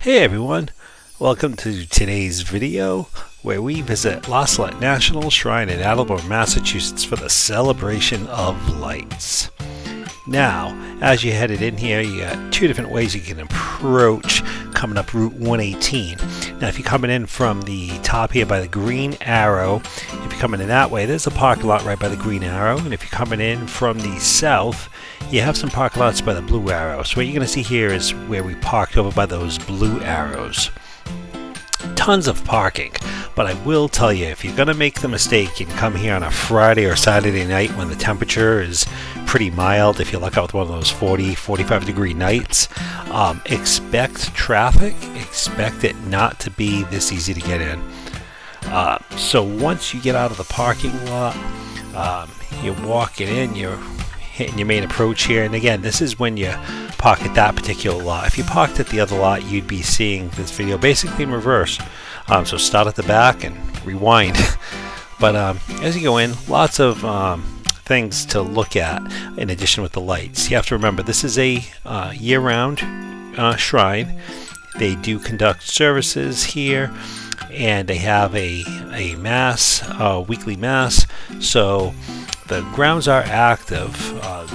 Hey everyone, welcome to today's video where we visit La Salette National Shrine in Attleboro, Massachusetts for the celebration of lights. Now, as you headed in here, you got two different ways you can approach coming up Route 118. Now, if you're coming in from the top here by the green arrow, if you're coming in that way, there's a parking lot right by the green arrow. And if you're coming in from the south, you have some parking lots by the blue arrow. So what you're going to see here is where we parked over by those blue arrows. Tons of parking, but I will tell you, if you're going to make the mistake and come here on a Friday or Saturday night when the temperature is pretty mild, if you luck out with one of those 45 degree nights, expect traffic, expect it not to be this easy to get in. So once you get out of the parking lot, you're walking in, you're hitting your main approach here, and again, this is when you park at that particular lot. If you parked at the other lot, you'd be seeing this video basically in reverse. So start at the back and rewind. But as you go in, lots of things to look at in addition with the lights. You have to remember, this is a year-round shrine. They do conduct services here, and they have a mass, weekly mass. So the grounds are active.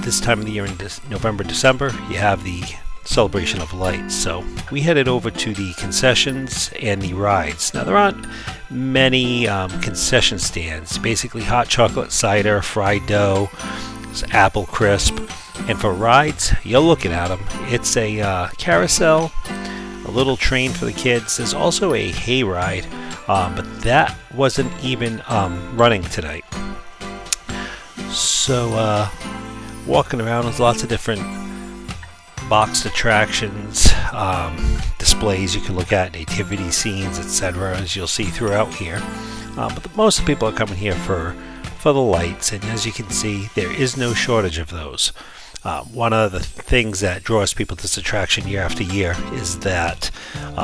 This time of the year in November, December, you have the celebration of lights. So we headed over to the concessions and the rides. Now, there aren't many concession stands. Basically hot chocolate, cider, fried dough, apple crisp. And for rides, you're looking at them. It's a carousel, a little train for the kids. There's also a hayride, but that wasn't even running tonight. So walking around, there's lots of different boxed attractions, displays you can look at, nativity scenes, etc., as you'll see throughout here. But most of the people are coming here for the lights, and as you can see, there is no shortage of those. One of the things that draws people to this attraction year after year is that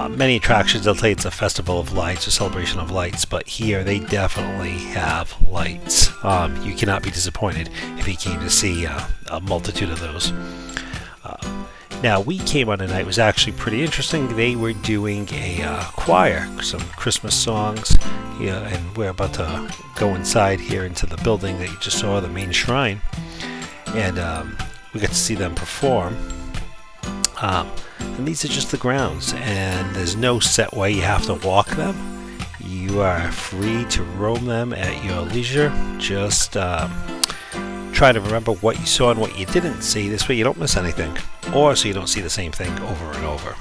many attractions, they'll tell you it's a festival of lights or celebration of lights, but here they definitely have lights. You cannot be disappointed if you came to see a multitude of those. Now, we came on tonight, it was actually pretty interesting. They were doing a choir, some Christmas songs, and we're about to go inside here into the building that you just saw, the main shrine, and we got to see them perform. And these are just the grounds, and there's no set way you have to walk them. You are free to roam them at your leisure. Just try to remember what you saw and what you didn't see. This way you don't miss anything, or so you don't see the same thing over and over.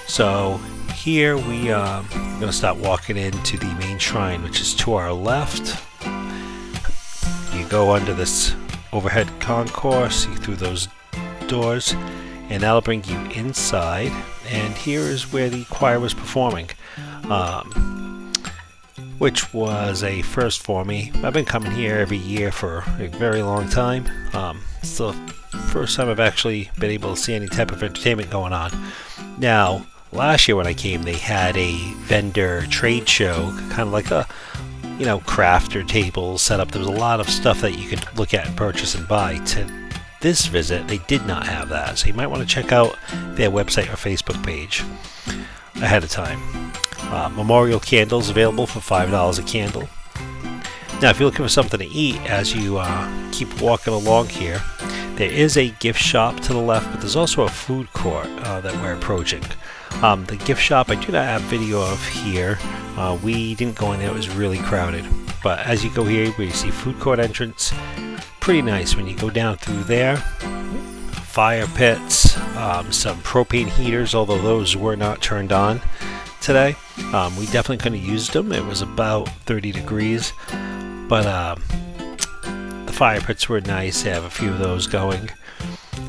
So here we are going to start walking into the main shrine, which is to our left. You go under this overhead concourse, through those doors, and that'll bring you inside, and here is where the choir was performing, which was a first for me. I've been coming here every year for a very long time. It's the first time I've actually been able to see any type of entertainment going on. Now, last year when I came, they had a vendor trade show, kind of like a crafter tables set up. There was a lot of stuff that you could look at and purchase and buy. To this visit, they did not have that, so you might want to check out their website or Facebook page ahead of time. Memorial candles available for $5 a candle. Now, if you're looking for something to eat as you keep walking along here, there is a gift shop to the left, but there's also a food court that we're approaching. The gift shop I do not have video of here. We didn't go in there, it was really crowded. But as you go here, where you see food court entrance, pretty nice. When you go down through there, fire pits, some propane heaters, although those were not turned on today. We definitely could have used them. It was about 30 degrees, but the fire pits were nice. They have a few of those going.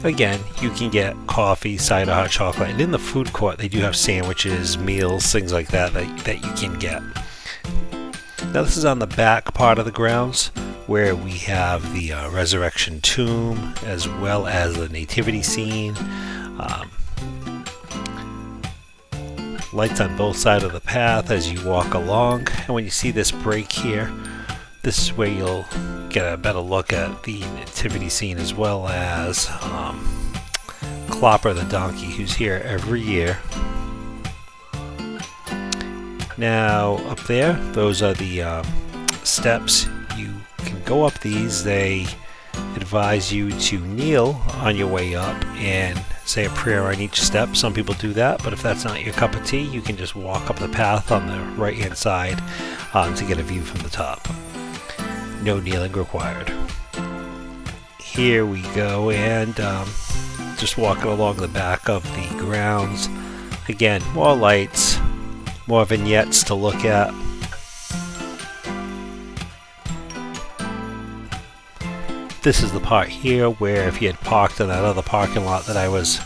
Again, you can get coffee, cider, hot chocolate, and in the food court they do have sandwiches, meals, things like that you can get. Now, this is on the back part of the grounds where we have the resurrection tomb as well as the nativity scene. Lights on both sides of the path as you walk along, and when you see this break here, this is where you'll get a better look at the nativity scene as well as Clopper the donkey, who's here every year. Now up there, those are the steps. You can go up these. They advise you to kneel on your way up and say a prayer on each step. Some people do that, but if that's not your cup of tea, you can just walk up the path on the right hand side to get a view from the top. No kneeling required. Here we go, and just walking along the back of the grounds. Again, more lights, more vignettes to look at. This is the part here where if you had parked in that other parking lot that I was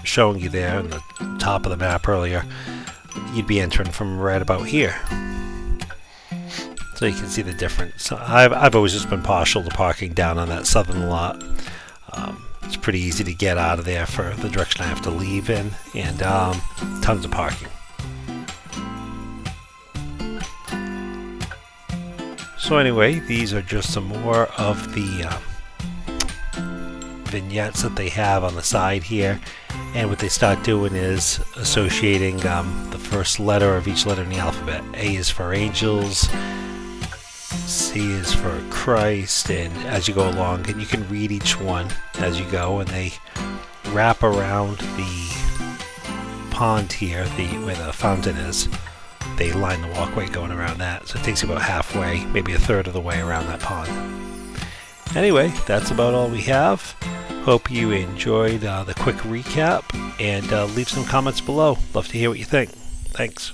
showing you there on the top of the map earlier, you'd be entering from right about here. So you can see the difference. So I've always just been partial to parking down on that southern lot. It's pretty easy to get out of there for the direction I have to leave in, and tons of parking. So anyway, these are just some more of the vignettes that they have on the side here, and what they start doing is associating the first letter of each letter in the alphabet. A is for angels, C is for Christ, and as you go along, and you can read each one as you go, and they wrap around the pond here, where the fountain is. They line the walkway going around that, so it takes you about halfway, maybe a third of the way around that pond. Anyway, that's about all we have. Hope you enjoyed the quick recap, and leave some comments below. Love to hear what you think. Thanks.